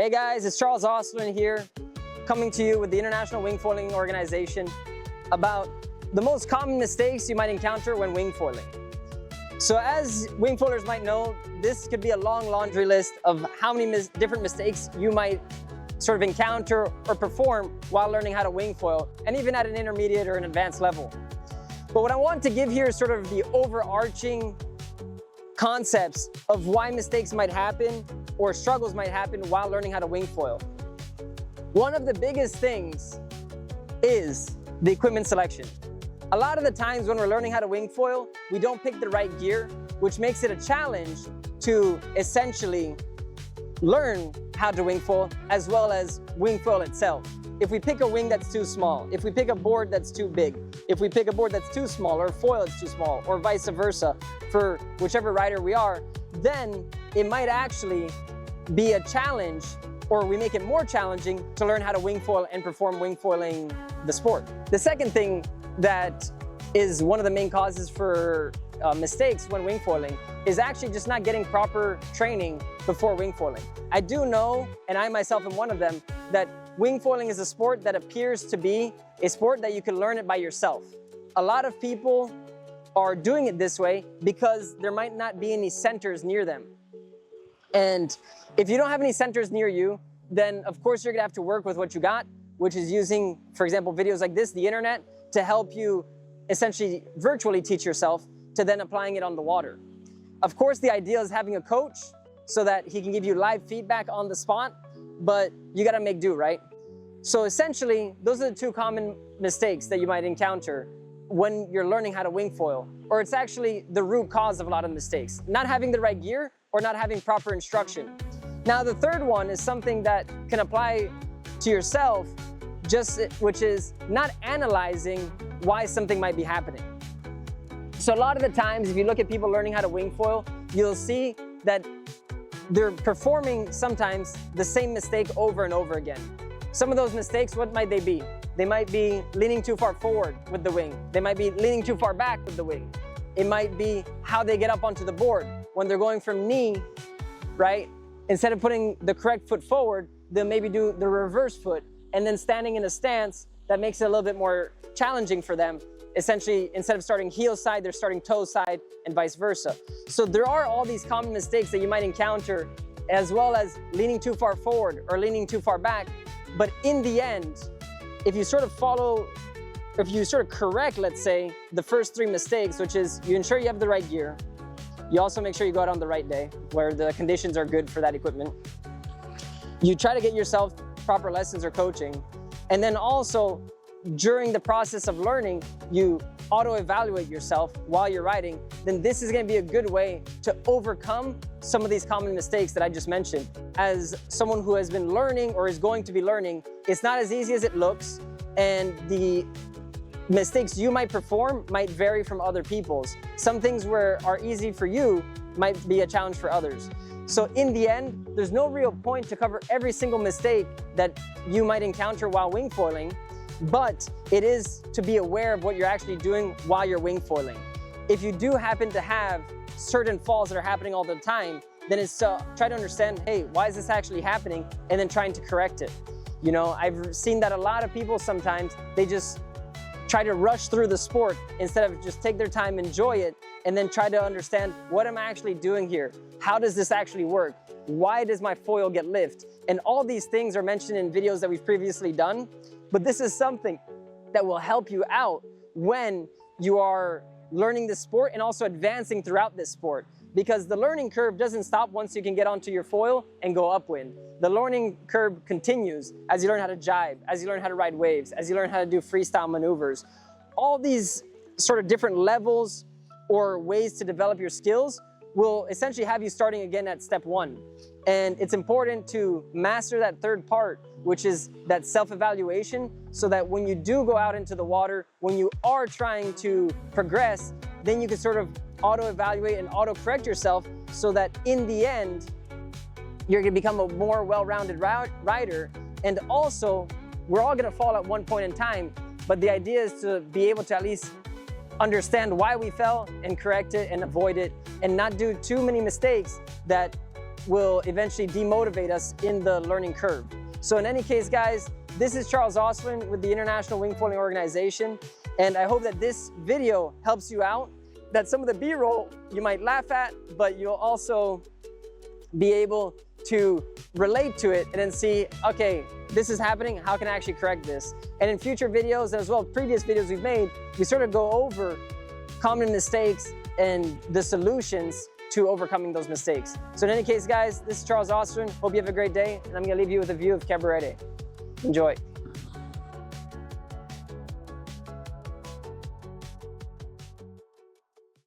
Hey guys, it's Charles Ostlund here, coming to you with the International Wingfoiling Organization about the most common mistakes you might encounter when wingfoiling. So as wingfoilers might know, this could be a long laundry list of how many different mistakes you might sort of encounter or perform while learning how to wingfoil, and even at an intermediate or an advanced level. But what I want to give here is sort of the overarching concepts of why mistakes might happen or struggles might happen while learning how to wingfoil. One of the biggest things is the equipment selection. A lot of the times when we're learning how to wingfoil, we don't pick the right gear, which makes it a challenge to essentially learn how to wingfoil as well as wingfoil itself. If we pick a wing that's too small, if we pick a board that's too big, if we pick a board that's too small or a foil that's too small, or vice versa for whichever rider we are, then it might actually be a challenge, or we make it more challenging to learn how to wingfoil and perform wingfoiling the sport. The second thing that is one of the main causes for mistakes when wingfoiling is actually just not getting proper training before wingfoiling. I do know, and I myself am one of them, that wingfoiling is a sport that appears to be a sport that you can learn it by yourself. A lot of people are doing it this way because there might not be any centers near them. And if you don't have any centers near you, then of course you're gonna have to work with what you got, which is using, for example, videos like this, the internet, to help you essentially virtually teach yourself to then applying it on the water. Of course, the idea is having a coach so that he can give you live feedback on the spot, but you gotta make do, right? So essentially, those are the two common mistakes that you might encounter when you're learning how to wingfoil, or it's actually the root cause of a lot of mistakes. Not having the right gear or not having proper instruction. Now, the third one is something that can apply to yourself, which is not analyzing why something might be happening. So a lot of the times, if you look at people learning how to wingfoil, you'll see that they're performing sometimes the same mistake over and over again. Some of those mistakes, what might they be? They might be leaning too far forward with the wing. They might be leaning too far back with the wing. It might be how they get up onto the board. When they're going from knee, right? Instead of putting the correct foot forward, they'll maybe do the reverse foot and then standing in a stance that makes it a little bit more challenging for them. Essentially, instead of starting heel side, they're starting toe side and vice versa. So there are all these common mistakes that you might encounter, as well as leaning too far forward or leaning too far back. But in the end, if you sort of correct, let's say, the first three mistakes, which is you ensure you have the right gear, you also make sure you go out on the right day where the conditions are good for that equipment. You try to get yourself proper lessons or coaching. And then also, during the process of learning, you auto-evaluate yourself while you're riding, then this is gonna be a good way to overcome some of these common mistakes that I just mentioned. As someone who has been learning or is going to be learning, it's not as easy as it looks, and the mistakes you might perform might vary from other people's. Some things are easy for you might be a challenge for others. So in the end, there's no real point to cover every single mistake that you might encounter while wingfoiling, but it is to be aware of what you're actually doing while you're wingfoiling. If you do happen to have certain falls that are happening all the time, then it's to try to understand, hey, why is this actually happening? And then trying to correct it. You know, I've seen that a lot of people sometimes, they just try to rush through the sport instead of just take their time, enjoy it, and then try to understand, what am I actually doing here? How does this actually work? Why does my foil get lift? And all these things are mentioned in videos that we've previously done, but this is something that will help you out when you are learning this sport and also advancing throughout this sport. Because the learning curve doesn't stop once you can get onto your foil and go upwind. The learning curve continues as you learn how to jibe, as you learn how to ride waves, as you learn how to do freestyle maneuvers. All these sort of different levels or ways to develop your skills will essentially have you starting again at step one. And it's important to master that third part, which is that self-evaluation, so that when you do go out into the water, when you are trying to progress, then you can sort of auto-evaluate and auto-correct yourself so that in the end, you're gonna become a more well-rounded rider. And also, we're all gonna fall at one point in time, but the idea is to be able to at least understand why we fell and correct it and avoid it and not do too many mistakes that will eventually demotivate us in the learning curve. So in any case, guys, this is Charles Oswin with the International Wingfoiling Organization, and I hope that this video helps you out, that some of the B-roll you might laugh at, but you'll also be able to relate to it and then see, okay, this is happening, how can I actually correct this? And in future videos, as well as previous videos we've made, we sort of go over common mistakes and the solutions to overcoming those mistakes. So in any case, guys, this is Charles Oswin. Hope you have a great day, and I'm gonna leave you with a view of Cabarete. Enjoy.